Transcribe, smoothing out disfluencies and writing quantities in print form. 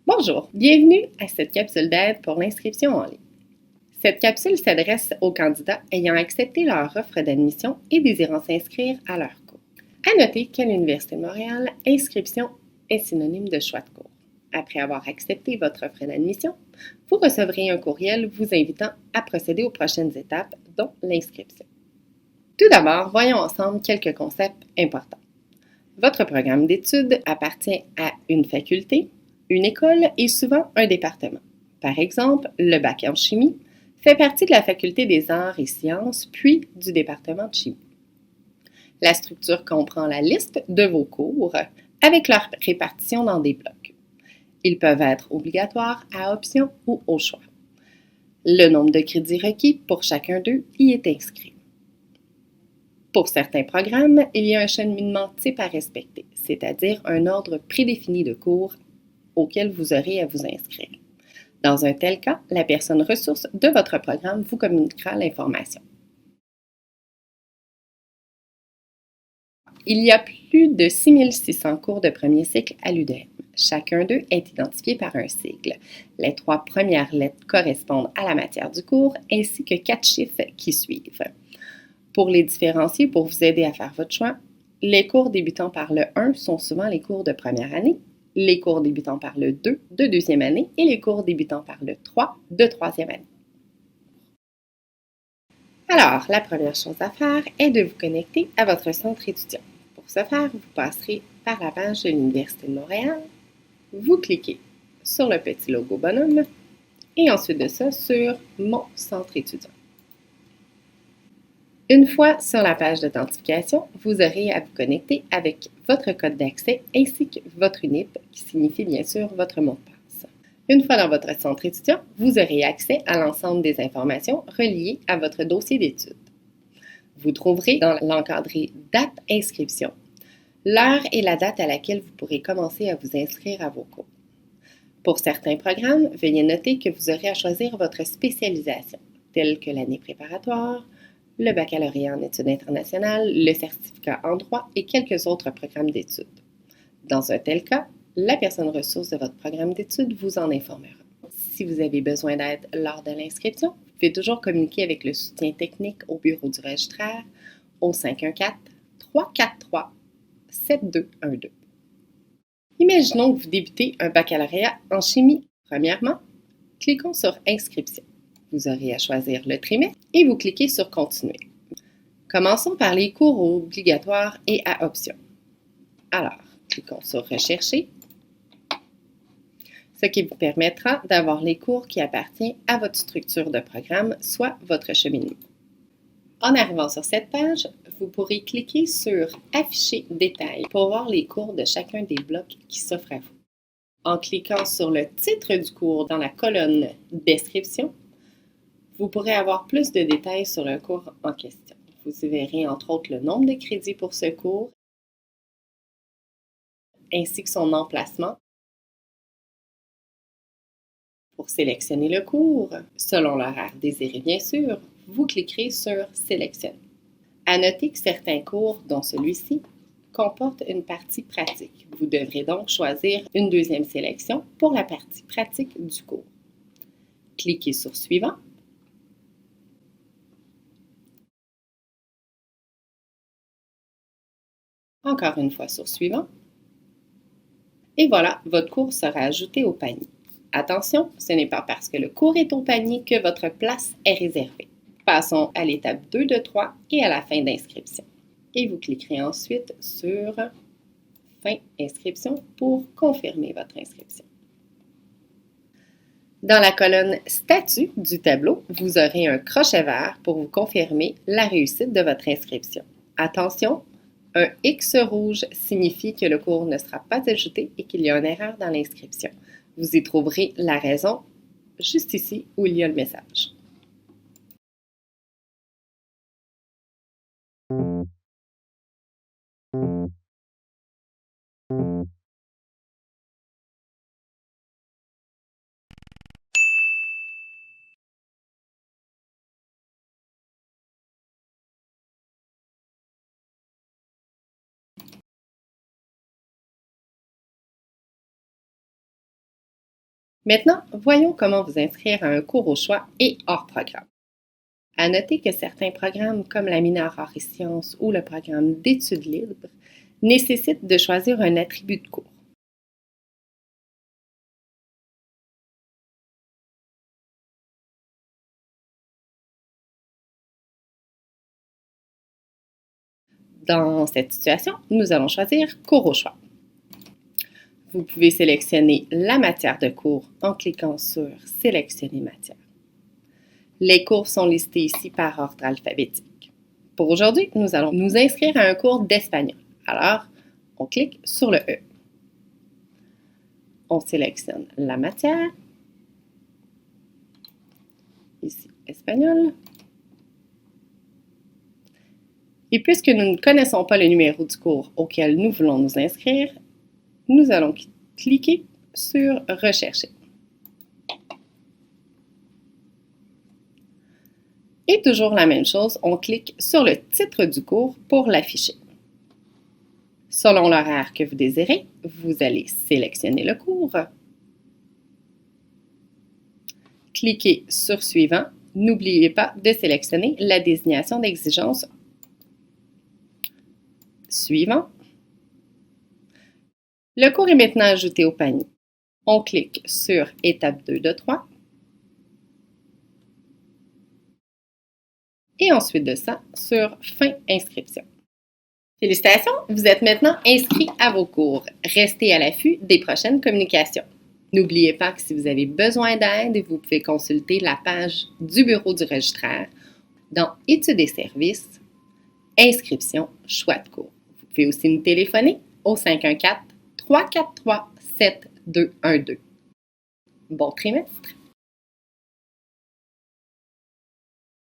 Bonjour, bienvenue à cette capsule d'aide pour l'inscription en ligne. Cette capsule s'adresse aux candidats ayant accepté leur offre d'admission et désirant s'inscrire à leur cours. À noter qu'à l'Université de Montréal, inscription est synonyme de choix de cours. Après avoir accepté votre offre d'admission, vous recevrez un courriel vous invitant à procéder aux prochaines étapes, dont l'inscription. Tout d'abord, voyons ensemble quelques concepts importants. Votre programme d'études appartient à une faculté, une école et souvent un département. Par exemple, le bac en chimie fait partie de la faculté des arts et sciences, puis du département de chimie. La structure comprend la liste de vos cours avec leur répartition dans des blocs. Ils peuvent être obligatoires, à option ou au choix. Le nombre de crédits requis pour chacun d'eux y est inscrit. Pour certains programmes, il y a un cheminement type à respecter, c'est-à-dire un ordre prédéfini de cours auquel vous aurez à vous inscrire. Dans un tel cas, la personne ressource de votre programme vous communiquera l'information. Il y a plus de 6600 cours de premier cycle à l'UDM. Chacun d'eux est identifié par un sigle. Les 3 premières lettres correspondent à la matière du cours ainsi que 4 chiffres qui suivent. Pour les différencier, pour vous aider à faire votre choix, les cours débutant par le 1 sont souvent les cours de première année, les cours débutant par le 2 de deuxième année et les cours débutant par le 3 de troisième année. Alors, la première chose à faire est de vous connecter à votre centre étudiant. Pour ce faire, vous passerez par la page de l'Université de Montréal, vous cliquez sur le petit logo bonhomme et ensuite de ça sur Mon centre étudiant. Une fois sur la page d'authentification, vous aurez à vous connecter avec votre code d'accès ainsi que votre UNIP, qui signifie bien sûr votre mot de passe. Une fois dans votre centre étudiant, vous aurez accès à l'ensemble des informations reliées à votre dossier d'études. Vous trouverez dans l'encadré Date inscription l'heure et la date à laquelle vous pourrez commencer à vous inscrire à vos cours. Pour certains programmes, veuillez noter que vous aurez à choisir votre spécialisation, telle que l'année préparatoire, le baccalauréat en études internationales, le certificat en droit et quelques autres programmes d'études. Dans un tel cas, la personne ressource de votre programme d'études vous en informera. Si vous avez besoin d'aide lors de l'inscription, vous pouvez toujours communiquer avec le soutien technique au bureau du registraire au 514-343-7212. Imaginons que vous débutez un baccalauréat en chimie. Premièrement, cliquons sur Inscription. Vous aurez à choisir le trimestre et vous cliquez sur Continuer. Commençons par les cours obligatoires et à option. Alors, cliquons sur Rechercher, ce qui vous permettra d'avoir les cours qui appartiennent à votre structure de programme, soit votre cheminement. En arrivant sur cette page, vous pourrez cliquer sur Afficher détails pour voir les cours de chacun des blocs qui s'offrent à vous. En cliquant sur le titre du cours dans la colonne Description, vous pourrez avoir plus de détails sur le cours en question. Vous y verrez entre autres le nombre de crédits pour ce cours, ainsi que son emplacement. Pour sélectionner le cours, selon l'horaire désiré bien sûr, vous cliquerez sur Sélectionner. À noter que certains cours, dont celui-ci, comportent une partie pratique. Vous devrez donc choisir une deuxième sélection pour la partie pratique du cours. Cliquez sur Suivant. Encore une fois sur Suivant. Et voilà, votre cours sera ajouté au panier. Attention, ce n'est pas parce que le cours est au panier que votre place est réservée. Passons à l'étape 2 de 3 et à la fin d'inscription. Et vous cliquerez ensuite sur Fin inscription pour confirmer votre inscription. Dans la colonne Statut du tableau, vous aurez un crochet vert pour vous confirmer la réussite de votre inscription. Attention, un X rouge signifie que le cours ne sera pas ajouté et qu'il y a une erreur dans l'inscription. Vous y trouverez la raison juste ici où il y a le message. Maintenant, voyons comment vous inscrire à un cours au choix et hors programme. À noter que certains programmes comme la mineure arts et sciences ou le programme d'études libres nécessitent de choisir un attribut de cours. Dans cette situation, nous allons choisir cours au choix. Vous pouvez sélectionner la matière de cours en cliquant sur Sélectionner matière. Les cours sont listés ici par ordre alphabétique. Pour aujourd'hui, nous allons nous inscrire à un cours d'espagnol. Alors, on clique sur le E. On sélectionne la matière. Ici, espagnol. Et puisque nous ne connaissons pas le numéro du cours auquel nous voulons nous inscrire, nous allons cliquer sur Rechercher. Et toujours la même chose, on clique sur le titre du cours pour l'afficher. Selon l'horaire que vous désirez, vous allez sélectionner le cours. Cliquez sur Suivant. N'oubliez pas de sélectionner la désignation d'exigence Suivant. Le cours est maintenant ajouté au panier. On clique sur Étape 2 de 3. Et ensuite de ça, sur Fin inscription. Félicitations, vous êtes maintenant inscrit à vos cours. Restez à l'affût des prochaines communications. N'oubliez pas que si vous avez besoin d'aide, vous pouvez consulter la page du bureau du registraire dans Études et services, Inscription, choix de cours. Vous pouvez aussi nous téléphoner au 514-343-7212. Bon trimestre!